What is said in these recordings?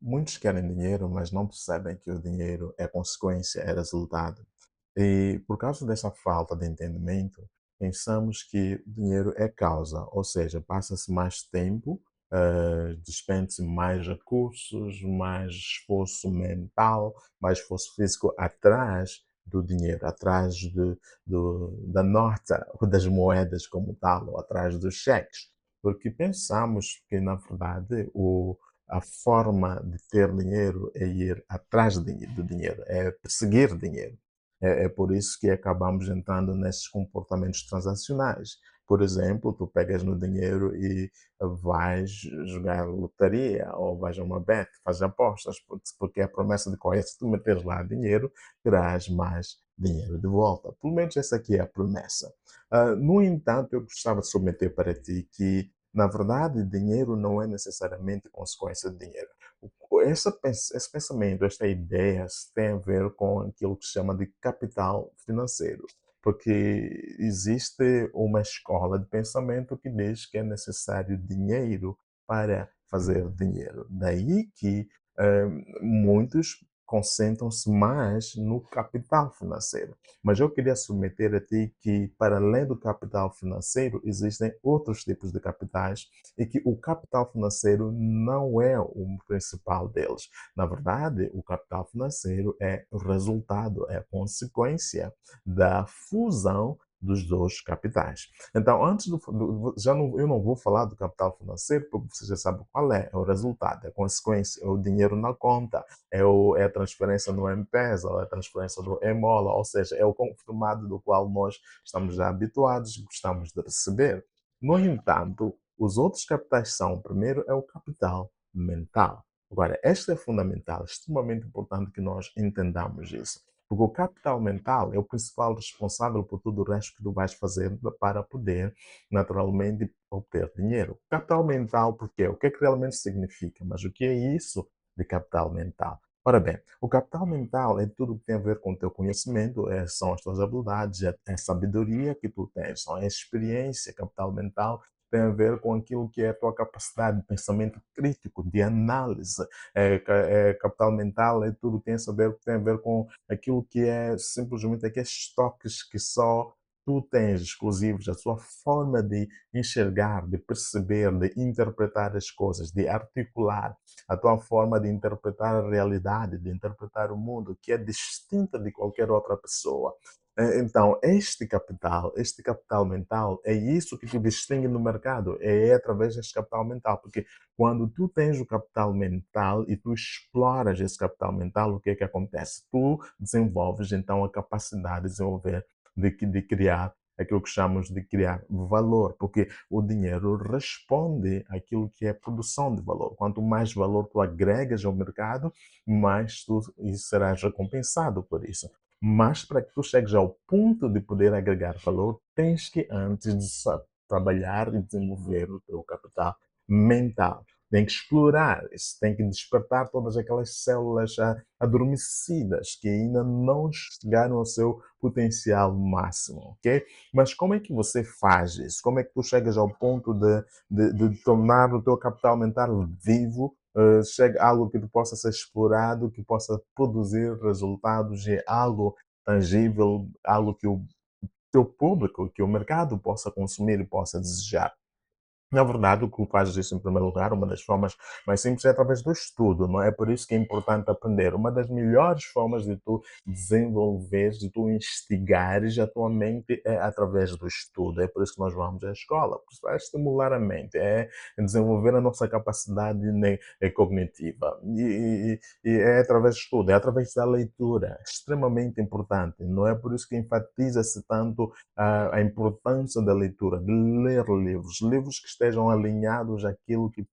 Muitos querem dinheiro, mas não percebem que o dinheiro é consequência, é resultado. E por causa dessa falta de entendimento, pensamos que o dinheiro é causa, ou seja, passa-se mais tempo, despende-se mais recursos, mais esforço mental, mais esforço físico atrás do dinheiro, atrás da nota ou das moedas como tal, ou atrás dos cheques. Porque pensamos que, na verdade, a forma de ter dinheiro é ir atrás do dinheiro, é perseguir dinheiro. É por isso que acabamos entrando nesses comportamentos transacionais. Por exemplo, tu pegas no dinheiro e vais jogar lotaria ou vais a uma bet, fazes apostas, porque a promessa de correr, se tu meteres lá dinheiro, terás mais dinheiro de volta. Pelo menos essa aqui é a promessa. No entanto, eu gostava de submeter para ti que, na verdade, dinheiro não é necessariamente consequência de dinheiro. Esse pensamento, esta ideia tem a ver com aquilo que se chama de capital financeiro, porque existe uma escola de pensamento que diz que é necessário dinheiro para fazer dinheiro. Daí que muitos concentram-se mais no capital financeiro. Mas eu queria submeter a ti que, para além do capital financeiro, existem outros tipos de capitais e que o capital financeiro não é o principal deles. Na verdade, o capital financeiro é o resultado, é a consequência da fusão dos dois capitais. Então, antes já não, eu não vou falar do capital financeiro, porque você já sabe qual é o resultado, é a consequência, é o dinheiro na conta, é a transferência no M-Pesa, ou é a transferência do Emola, ou seja, é o confirmado do qual nós estamos já habituados e gostamos de receber. No entanto, os outros capitais são, primeiro, é o capital mental. Agora, este é fundamental, extremamente importante que nós entendamos isso. Porque o capital mental é o principal responsável por tudo o resto que tu vais fazer para poder, naturalmente, obter dinheiro. Capital mental, por quê? O que realmente significa? Mas o que é isso de capital mental? Ora bem, o capital mental é tudo que tem a ver com o teu conhecimento, são as tuas habilidades, é a sabedoria que tu tens, são a experiência. Capital mental tem a ver com aquilo que é a tua capacidade de pensamento crítico, de análise. Capital mental é tudo que tem a ver com aquilo que é simplesmente aqueles toques que só tu tens exclusivos, a sua forma de enxergar, de perceber, de interpretar as coisas, de articular, a tua forma de interpretar a realidade, de interpretar o mundo, que é distinta de qualquer outra pessoa. Então, este capital mental, é isso que te distingue no mercado, é através deste capital mental, porque quando tu tens o capital mental e tu exploras esse capital mental, o que é que acontece? Tu desenvolves então a capacidade de desenvolver, de criar aquilo que chamamos de criar valor, porque o dinheiro responde àquilo que é produção de valor. Quanto mais valor tu agregas ao mercado, mais tu serás recompensado por isso. Mas para que tu chegues ao ponto de poder agregar valor, tens que antes de trabalhar e desenvolver o teu capital mental. Tem que explorar isso, tem que despertar todas aquelas células adormecidas que ainda não chegaram ao seu potencial máximo, ok? Mas como é que você faz isso? Como é que tu chegas ao ponto de tornar o teu capital mental vivo, chega algo que possa ser explorado, que possa produzir resultados e algo tangível, algo que o teu público, que o mercado possa consumir e possa desejar? Na verdade, o que faz isso em primeiro lugar, uma das formas mais simples é através do estudo, não é? Por isso que é importante aprender. Uma das melhores formas de tu desenvolveres, de tu instigares a tua mente é através do estudo. É por isso que nós vamos à escola, porque isso vai estimular a mente, é desenvolver a nossa capacidade cognitiva. E é através do estudo, é através da leitura, extremamente importante. Não é por isso que enfatiza-se tanto a importância da leitura, de ler livros, livros que estejam alinhados àquilo que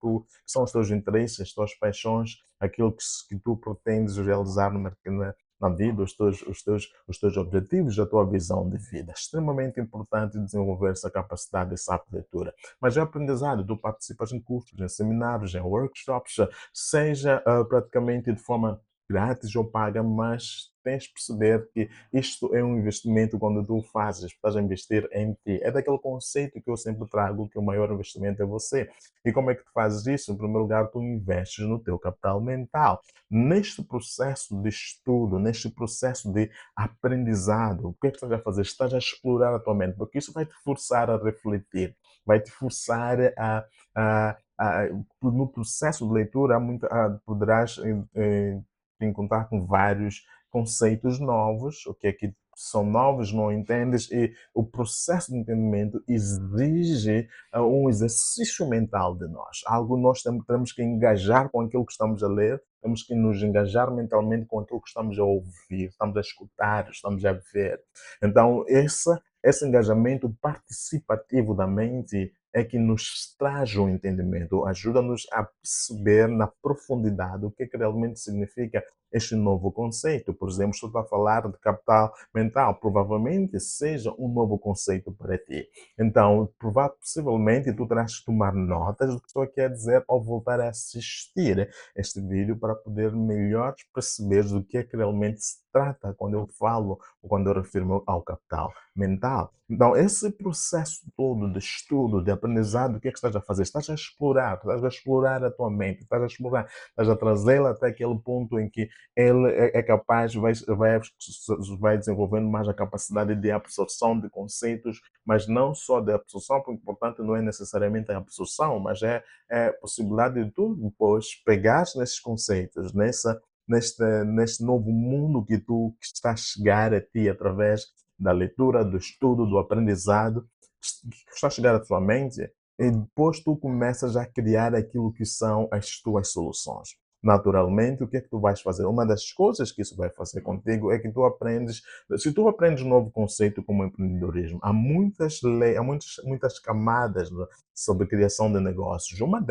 são os teus interesses, as tuas paixões, aquilo que tu pretendes realizar na vida, os teus objetivos, a tua visão de vida. É extremamente importante desenvolver essa capacidade, essa leitura. Mas é aprendizado, tu participas em cursos, em seminários, em workshops, seja praticamente de forma grátis ou paga, mas tens de perceber que isto é um investimento quando tu fazes, estás a investir em ti. É daquele conceito que eu sempre trago, que o maior investimento é você. E como é que tu fazes isso? Em primeiro lugar, tu investes no teu capital mental. Neste processo de estudo, neste processo de aprendizado, o que é que estás a fazer? Estás a explorar a tua mente, porque isso vai te forçar a refletir, vai te forçar no processo de leitura, poderás encontrar com vários conceitos novos, o que é que são novos, não entendes, e o processo de entendimento exige um exercício mental de nós. Algo nós temos que engajar com aquilo que estamos a ler, temos que nos engajar mentalmente com aquilo que estamos a ouvir, estamos a escutar, estamos a ver. Então, esse engajamento participativo da mente é que nos traz o entendimento, ajuda-nos a perceber na profundidade o que é que realmente significa este novo conceito. Por exemplo, estou a falar de capital mental, provavelmente seja um novo conceito para ti. Então, possivelmente, tu terás que tomar notas do que estou aqui a dizer ao voltar a assistir este vídeo para poder melhor perceber do que é que realmente se trata quando eu falo ou quando eu refiro ao capital mental. Então, esse processo todo de estudo, de aprendizado, o que é que estás a fazer? Estás a explorar a tua mente, estás a explorar, estás a trazê-la até aquele ponto em que ele é capaz, vai desenvolvendo mais a capacidade de absorção de conceitos, mas não só de absorção, porque o importante não é necessariamente a absorção, mas é a possibilidade de tu depois pegares nesses conceitos, neste novo mundo que está a chegar a ti através da leitura, do estudo, do aprendizado, que está a chegar à tua mente, e depois tu começas a criar aquilo que são as tuas soluções. Naturalmente, o que é que tu vais fazer? Uma das coisas que isso vai fazer contigo é que tu aprendes, se tu aprendes um novo conceito como empreendedorismo, há muitas leis, muitas camadas, né, sobre criação de negócios. Uma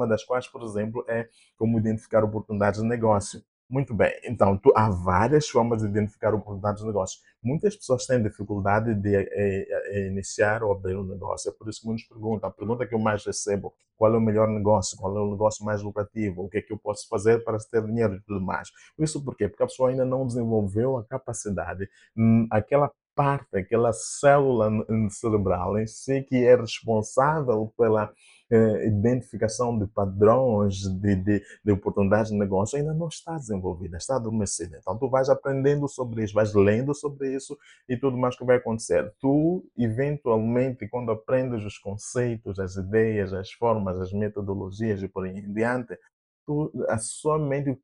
das quais, por exemplo, é como identificar oportunidades de negócio. Muito bem, então há várias formas de identificar oportunidades de negócio. Muitas pessoas têm dificuldade de iniciar ou abrir um negócio. É por isso que muitos perguntam. A pergunta que eu mais recebo: qual é o melhor negócio? Qual é o negócio mais lucrativo? O que é que eu posso fazer para ter dinheiro e tudo mais? Isso por quê? Porque a pessoa ainda não desenvolveu a capacidade, aquela parte, aquela célula cerebral em si que é responsável pela identificação de padrões, de oportunidades de negócio, ainda não está desenvolvida, está adormecida. Então, tu vais aprendendo sobre isso, vais lendo sobre isso e tudo mais que vai acontecer. Tu, eventualmente, quando aprendes os conceitos, as ideias, as formas, as metodologias e por aí em diante, a sua mente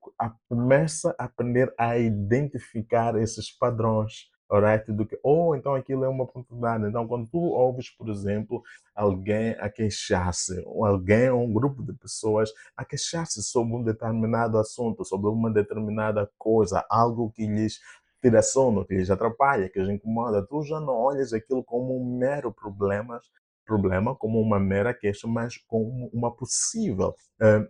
começa a aprender a identificar esses padrões. Alright? Ou então aquilo é uma oportunidade. Então, quando tu ouves, por exemplo, alguém a queixar-se, ou alguém ou um grupo de pessoas a queixar-se sobre um determinado assunto, sobre uma determinada coisa, algo que lhes tira sono, que lhes atrapalha, que lhes incomoda, tu já não olhas aquilo como um mero problema, como uma mera queixa, mas como uma possível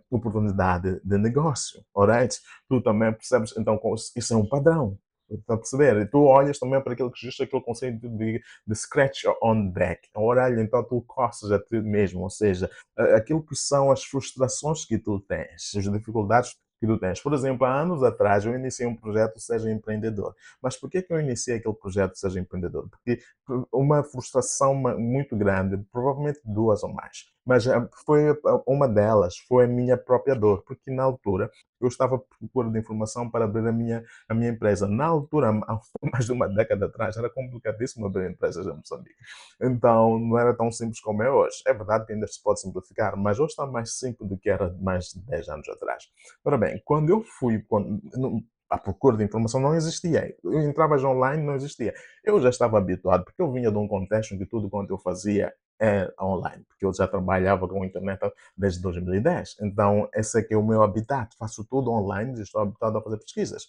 oportunidade de negócio, alright? Tu também percebes, então, isso é um padrão. Está a perceber? E tu olhas também para aquilo que existe, aquele conceito de scratch on back. Olha, então tu coças a ti mesmo, ou seja, aquilo que são as frustrações que tu tens, as dificuldades que tu tens. Por exemplo, há anos atrás eu iniciei um projeto Seja Empreendedor. Mas por que eu iniciei aquele projeto Seja Empreendedor? Porque uma frustração muito grande, provavelmente duas ou mais. Mas uma delas foi a minha própria dor, porque na altura eu estava à procura de informação para abrir a minha empresa. Na altura, há mais de uma década atrás, era complicadíssimo abrir empresas em Moçambique. Então, não era tão simples como é hoje. É verdade que ainda se pode simplificar, mas hoje está mais simples do que era mais de 10 anos atrás. Ora bem, quando eu fui à procura de informação, não existia. Eu entrava já online, não existia. Eu já estava habituado, porque eu vinha de um contexto em que tudo quanto eu fazia é online, porque eu já trabalhava com a internet desde 2010. Então, esse é que é o meu habitat. Faço tudo online e estou habituado a fazer pesquisas.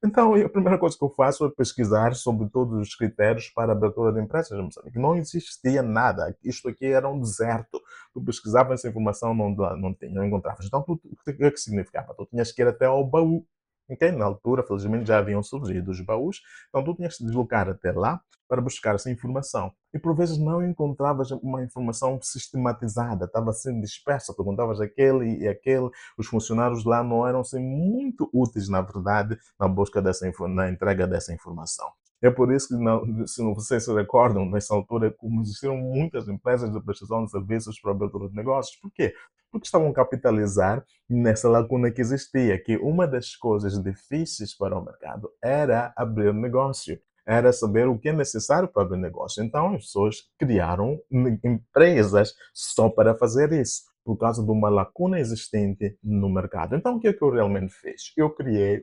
Então, a primeira coisa que eu faço é pesquisar sobre todos os critérios para a abertura de empresas em Moçambique. Não existia nada. Isto aqui era um deserto. Tu pesquisavas essa informação, não tinha, não encontravas. Então, o que é que significava? Tu tinhas que ir até ao baú. Ok? Na altura, felizmente, já haviam surgido os baús, então tu tinhas de te deslocar até lá para buscar essa informação. E por vezes não encontravas uma informação sistematizada, estava assim dispersa, perguntavas aquele e aquele, os funcionários lá não eram assim, muito úteis, na verdade, na busca na entrega dessa informação. É por isso que, não, se vocês se recordam, nessa altura, como existiram muitas empresas de prestação de serviços para a abertura de negócios. Por quê? Porque estavam a capitalizar nessa lacuna que existia, que uma das coisas difíceis para o mercado era abrir negócio, era saber o que é necessário para abrir negócio. Então, as pessoas criaram empresas só para fazer isso, por causa de uma lacuna existente no mercado. Então, o que é que eu realmente fiz? Eu criei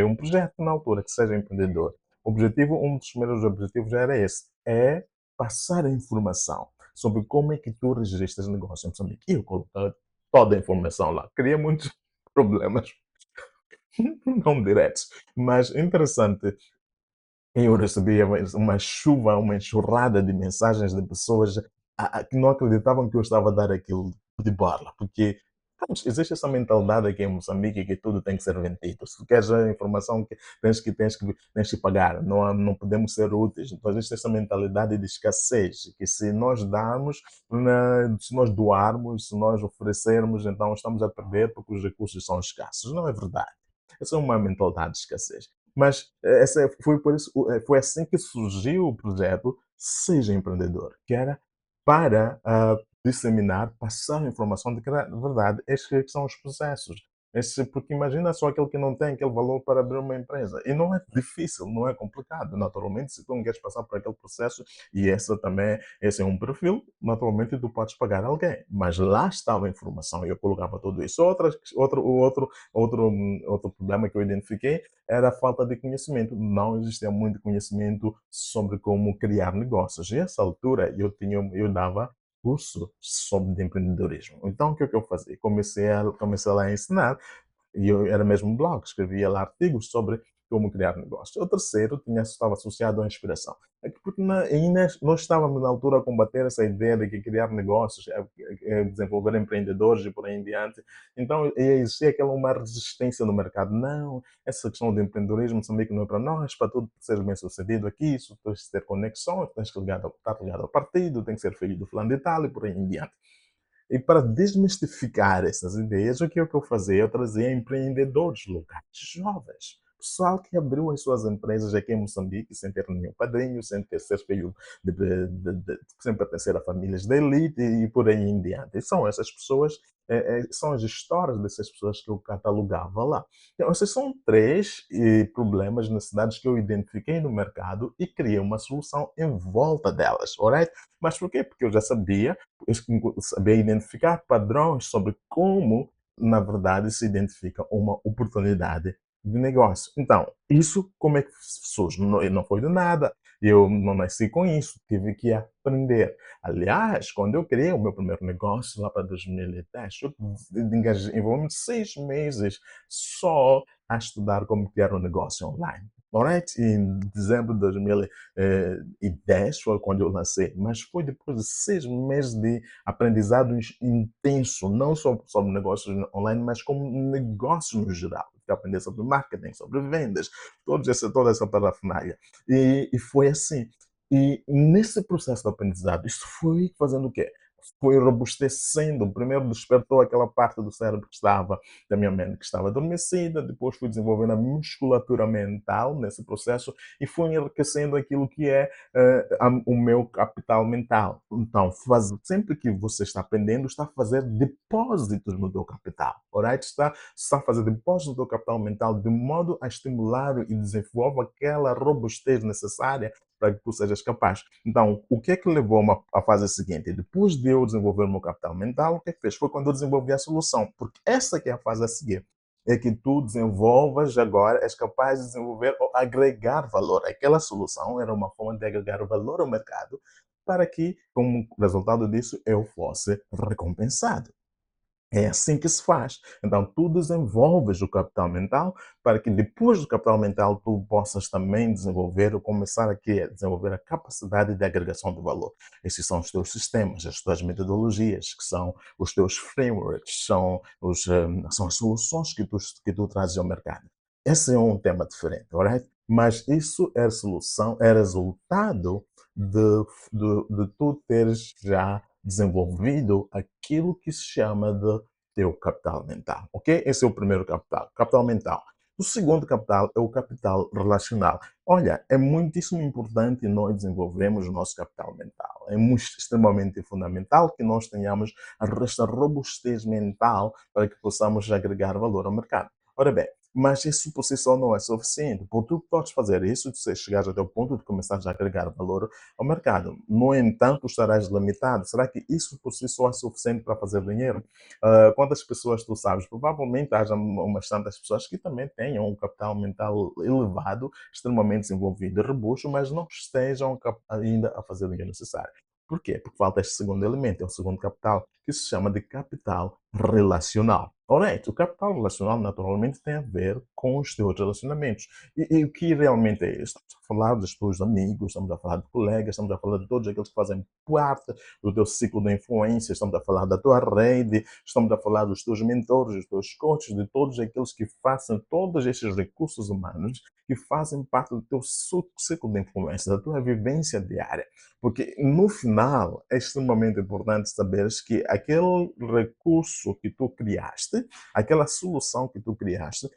um projeto na altura que seja empreendedor. Um dos primeiros objetivos era esse, é passar a informação sobre como é que tu registras negócio em Moçambique. E eu coloquei toda a informação lá. Cria muitos problemas, não diretos, mas interessante. Eu recebia uma chuva, uma enxurrada de mensagens de pessoas que não acreditavam que eu estava a dar aquilo de borla, porque pronto, existe essa mentalidade aqui em Moçambique que tudo tem que ser vendido. Se tu queres a informação, tens que pagar, não podemos ser úteis. Então existe essa mentalidade de escassez, que se nós darmos, se nós doarmos, se nós oferecermos, então estamos a perder porque os recursos são escassos. Não é verdade. Essa é uma mentalidade de escassez. Mas foi assim que surgiu o projeto Seja Empreendedor, que era para disseminar, passar a informação de que, na verdade, estes que são os processos. Porque imagina só aquele que não tem aquele valor para abrir uma empresa. E não é difícil, não é complicado. Naturalmente, se tu não queres passar por aquele processo, e esse é um perfil, naturalmente tu podes pagar alguém. Mas lá estava a informação e eu colocava tudo isso. Outro problema que eu identifiquei era a falta de conhecimento. Não existia muito conhecimento sobre como criar negócios. E essa altura eu dava curso sobre empreendedorismo. Então, o que é que eu fazia? Comecei lá a ensinar e eu era mesmo um blog, escrevia lá artigos sobre como criar negócio. O terceiro estava associado à inspiração. É que porque ainda nós estávamos na altura a combater essa ideia de que criar negócios é desenvolver empreendedores e por aí em diante. Então existia aquela uma resistência no mercado. Não, essa questão de empreendedorismo também que não é para nós, para tudo ser bem sucedido aqui, isso tens que ter conexões, tens que estar ligado ao partido, tem que ser filho do fulano de tal e por aí em diante. E para desmistificar essas ideias, o que é que eu fazia? Eu trazia empreendedores locais, jovens, pessoal que abriu as suas empresas aqui em Moçambique sem ter nenhum padrinho, sem ter ser filho sem pertencer a famílias de elite e por aí em diante. E são essas pessoas, são as histórias dessas pessoas que eu catalogava lá. Então, esses são três problemas, necessidades que eu identifiquei no mercado e criei uma solução em volta delas, alright? Mas por quê? Porque eu já sabia saber identificar padrões sobre como, na verdade, se identifica uma oportunidade de negócio. Então, isso como é que surge? Não foi do nada. Eu não nasci com isso, tive que aprender. Aliás, quando eu criei o meu primeiro negócio, lá para 2010, eu envolvi 6 meses só a estudar como criar um negócio online. Alright? Em dezembro de 2010 foi quando eu lancei, mas foi depois de 6 meses de aprendizado intenso, não só sobre negócios online, mas como negócios no geral. Que aprender sobre marketing, sobre vendas, toda essa parafernália. E foi assim. E nesse processo de aprendizado, isso foi fazendo o quê? Foi robustecendo. Primeiro despertou aquela parte do cérebro que estava, da minha mente, que estava adormecida. Depois fui desenvolvendo a musculatura mental nesse processo e fui enriquecendo aquilo que é o meu capital mental. Então, sempre que você está aprendendo, está a fazer depósitos no teu capital. Alright? Está a fazer depósitos no teu capital mental de modo a estimular e desenvolver aquela robustez necessária para que tu sejas capaz. Então, o que é que levou-me à fase seguinte? Depois de eu desenvolver o meu capital mental, o que é que fez? Foi quando eu desenvolvi a solução, porque essa que é a fase a seguir. É que tu desenvolvas agora, és capaz de desenvolver ou agregar valor. Aquela solução era uma forma de agregar valor ao mercado para que, como resultado disso, eu fosse recompensado. É assim que se faz. Então, tu desenvolves o capital mental para que depois do capital mental tu possas também desenvolver ou começar aqui a desenvolver a capacidade de agregação de valor. Esses são os teus sistemas, as tuas metodologias, que são os teus frameworks, são as soluções que tu trazes ao mercado. Esse é um tema diferente, alright? Mas isso é solução, é resultado de tu teres já desenvolvido aquilo que se chama de teu capital mental, ok? Esse é o primeiro capital, capital mental. O segundo capital é o capital relacional. Olha, é muitíssimo importante nós desenvolvermos o nosso capital mental. É muito, extremamente fundamental que nós tenhamos esta robustez mental para que possamos agregar valor ao mercado. Ora bem, mas isso por si só não é suficiente, porque tu podes fazer isso se chegares até o ponto de começares a agregar valor ao mercado. No entanto, estarás limitado. Será que isso por si só é suficiente para fazer dinheiro? Quantas pessoas tu sabes? Provavelmente haja umas tantas pessoas que também tenham um capital mental elevado, extremamente desenvolvido e robusto, mas não estejam ainda a fazer o dinheiro necessário. Por quê? Porque falta este segundo elemento, é o segundo capital, que se chama de capital relacional. Alright, o capital relacional naturalmente tem a ver com os teus relacionamentos. E o que realmente é isso? Estamos a falar dos teus amigos, estamos a falar de colegas, estamos a falar de todos aqueles que fazem parte do teu ciclo de influência, estamos a falar da tua rede, estamos a falar dos teus mentores, dos teus coaches, de todos aqueles que façam todos estes recursos humanos que fazem parte do teu ciclo de influência, da tua vivência diária. Porque no final é extremamente importante saberes que aquele recurso que tu criaste, aquela solução que tu criaste,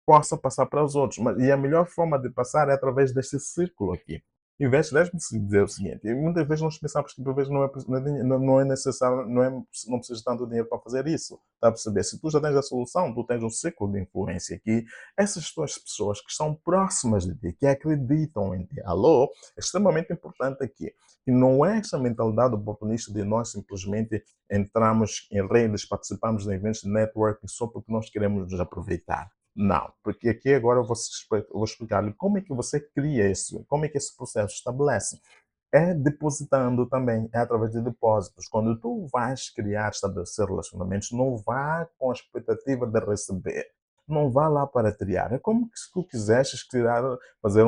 possa passar para os outros. E a melhor forma de passar é através deste círculo aqui. Em vez de dizer o seguinte, e muitas vezes nós pensamos que por vezes não é necessário, não precisa de tanto dinheiro para fazer isso. Está a perceber? Se tu já tens a solução, tu tens um ciclo de influência aqui, essas duas pessoas que são próximas de ti, que acreditam em ti, alô, é extremamente importante aqui. E não é essa mentalidade oportunista de nós simplesmente entramos em redes, participamos de eventos de networking só porque nós queremos nos aproveitar. Não, porque aqui agora eu vou explicar-lhe como é que você cria isso, como é que esse processo estabelece. É depositando também, é através de depósitos. Quando tu vais criar, estabelecer relacionamentos, não vá com a expectativa de receber. Não vá lá para criar. É como se tu quisesses criar, fazer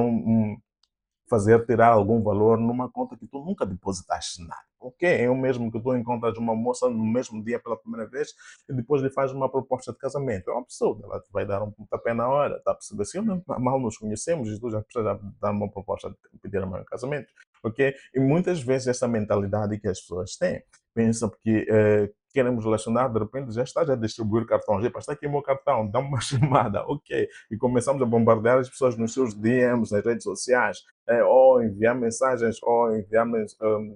fazer tirar algum valor numa conta que tu nunca depositaste nada. Ok, é o mesmo que tu encontras uma moça no mesmo dia pela primeira vez e depois lhe faz uma proposta de casamento. É um absurdo, ela te vai dar um pontapé na hora, está a perceber? Se mal nos conhecemos e tu já precisas dar uma proposta de pedir a meu casamento, ok? E muitas vezes essa mentalidade que as pessoas têm, pensam que queremos relacionar, de repente já estás a distribuir cartões. Epa, está aqui o meu cartão, dá-me uma chamada, ok. E começamos a bombardear as pessoas nos seus DMs, nas redes sociais, ou enviar mensagens, ou enviar,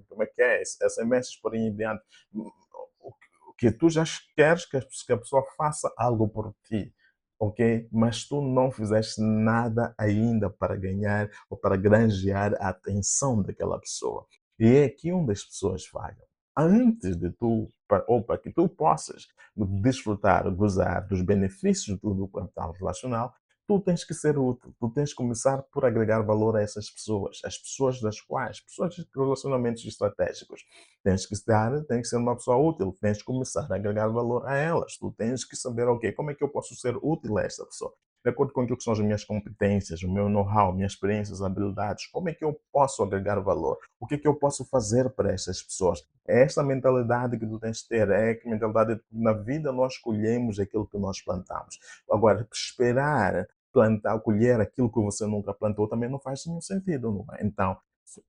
como é que é, SMS por aí em diante. O que tu já queres que a pessoa faça algo por ti, ok? Mas tu não fizeste nada ainda para ganhar ou para granjear a atenção daquela pessoa. E é aqui onde as pessoas falham. Antes de tu, ou para que tu possas desfrutar, gozar dos benefícios do capital relacional, tu tens que ser útil, tu tens que começar por agregar valor a essas pessoas, as pessoas das quais, pessoas de relacionamentos estratégicos. Tens que ser uma pessoa útil, tens que começar a agregar valor a elas, tu tens que saber, ok, como é que eu posso ser útil a esta pessoa? De acordo com aquilo que são as minhas competências, o meu know-how, minhas experiências, habilidades, como é que eu posso agregar valor? O que é que eu posso fazer para estas pessoas? É esta mentalidade que tu tens de ter, é a mentalidade de que na vida nós colhemos aquilo que nós plantamos. Agora, esperar plantar, colher aquilo que você nunca plantou também não faz nenhum sentido, não é? Então,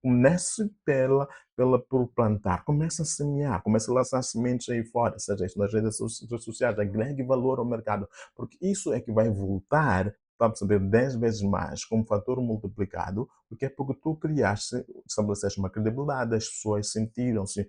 comece por plantar, comece a semear, comece a lançar sementes aí fora, seja isso nas redes sociais, agregue valor ao mercado, porque isso é que vai voltar para perceber 10 vezes mais como fator multiplicado, porque é porque tu criaste, estabeleceste uma credibilidade, as pessoas sentiram-se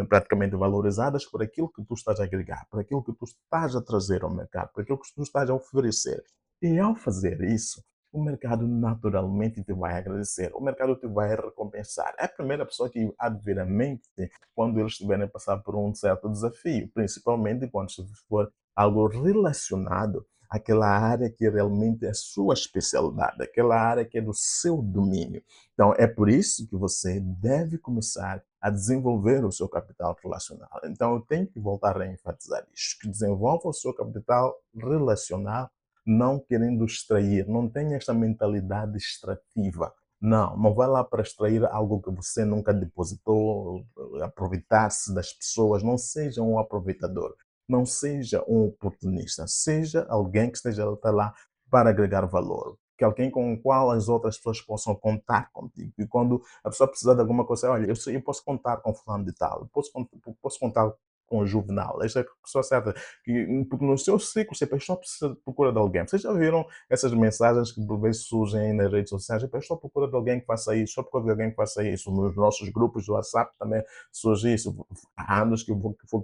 praticamente valorizadas por aquilo que tu estás a agregar, por aquilo que tu estás a trazer ao mercado, por aquilo que tu estás a oferecer. E ao fazer isso, o mercado naturalmente te vai agradecer, o mercado te vai recompensar. É a primeira pessoa que há de vir à mente quando eles estiverem a passar por um certo desafio, principalmente quando for algo relacionado àquela área que realmente é a sua especialidade, aquela área que é do seu domínio. Então, é por isso que você deve começar a desenvolver o seu capital relacional. Então, eu tenho que voltar a enfatizar isto, que desenvolva o seu capital relacional não querendo extrair, não tenha esta mentalidade extrativa. Não, não vai lá para extrair algo que você nunca depositou, aproveitar-se das pessoas. Não seja um aproveitador, não seja um oportunista, seja alguém que esteja lá para agregar valor, que alguém com o qual as outras pessoas possam contar contigo. E quando a pessoa precisar de alguma coisa, olha, eu sei, eu posso contar com fulano de tal, posso contar com o Juvenal, esta é a pessoa certa, porque no seu ciclo, sempre a pessoa precisa de procura de alguém. Vocês já viram essas mensagens que por vezes surgem nas redes sociais? A pessoa procura de alguém que faça isso, só procura de alguém que faça isso. Nos nossos grupos do WhatsApp também surge isso. Há anos que eu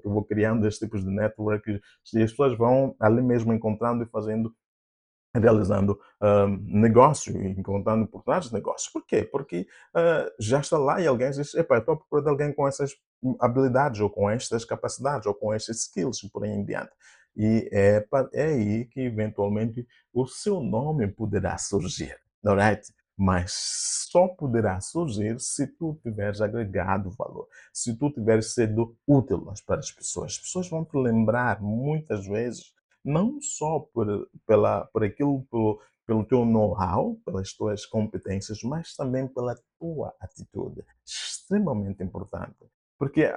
vou criando estes tipos de network e as pessoas vão ali mesmo encontrando e fazendo realizando negócio e encontrando oportunidades de negócio. Por quê? Porque já está lá e alguém diz, epá, eu estou à procura de alguém com essas habilidades, ou com estas capacidades, ou com estes skills, e por aí em diante. E é aí que, eventualmente, o seu nome poderá surgir, alright? Mas só poderá surgir se tu tiveres agregado valor, se tu tiveres sido útil para as pessoas. As pessoas vão te lembrar, muitas vezes, não só por aquilo, pelo teu know-how, pelas tuas competências, mas também pela tua atitude. Extremamente importante. Porque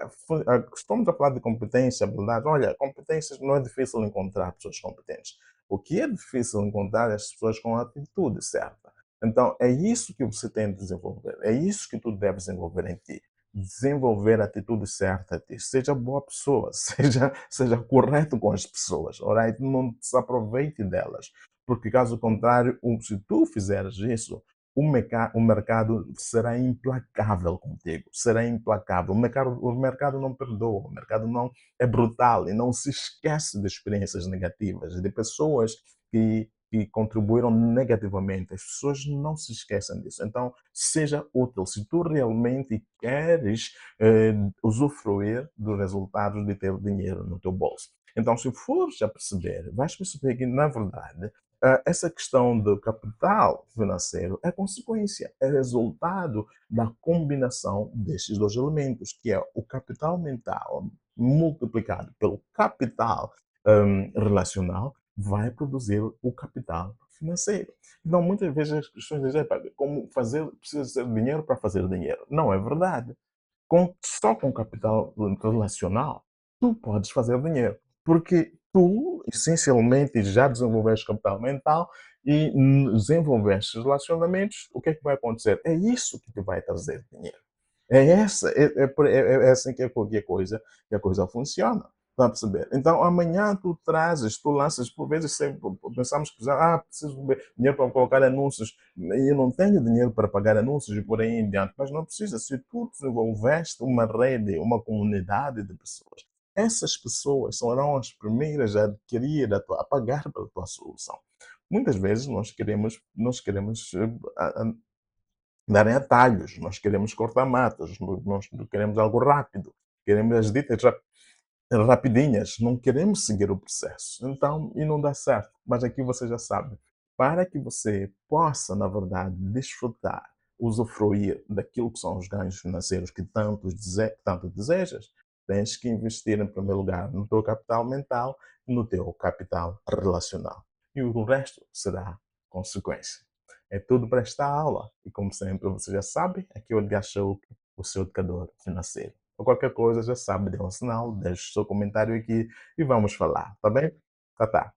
estamos a falar de competência, habilidade. Olha, competências não é difícil encontrar pessoas competentes. O que é difícil encontrar é as pessoas com a atitude certa. Então, é isso que você tem de desenvolver. É isso que tu deves desenvolver em ti, desenvolver a atitude certa, seja boa pessoa, seja correto com as pessoas, alright? Não se aproveite delas, porque caso contrário, se tu fizeres isso, o mercado será implacável contigo, será implacável. O mercado não perdoa, o mercado não é brutal e não se esquece de experiências negativas, de pessoas que contribuíram negativamente. As pessoas não se esquecem disso. Então, seja útil. Se tu realmente queres usufruir dos resultados de ter dinheiro no teu bolso. Então, se fores a perceber, vais perceber que, na verdade, essa questão do capital financeiro é consequência, é resultado da combinação destes dois elementos, que é o capital mental multiplicado pelo capital relacional, vai produzir o capital financeiro. Então, muitas vezes as pessoas dizem, como fazer, precisa de dinheiro para fazer dinheiro. Não é verdade. Só com capital relacional, tu podes fazer dinheiro. Porque tu, essencialmente, já desenvolveste capital mental e desenvolveste relacionamentos. O que é que vai acontecer? É isso que te vai trazer dinheiro. É assim que a coisa funciona. Está a perceber? Então, amanhã tu lanças, por vezes, sempre, pensamos que preciso de dinheiro para colocar anúncios, e eu não tenho dinheiro para pagar anúncios e por aí em diante, mas não precisa. Se tu desenvolveste uma rede, uma comunidade de pessoas, essas pessoas serão as primeiras a adquirir, a pagar pela tua solução. Muitas vezes nós queremos darem atalhos, nós queremos cortar matas, nós queremos algo rápido, queremos as ditas rapidinhas, não queremos seguir o processo. Então, e não dá certo. Mas aqui você já sabe, para que você possa, na verdade, desfrutar, usufruir daquilo que são os ganhos financeiros que tanto desejas, tens que investir, em primeiro lugar, no teu capital mental e no teu capital relacional. E o resto será consequência. É tudo para esta aula. E como sempre, você já sabe, aqui é o Edgar Show, o seu educador financeiro. Ou qualquer coisa, já sabe, dê um sinal, deixe o seu comentário aqui e vamos falar, tá bem? Tá, tá.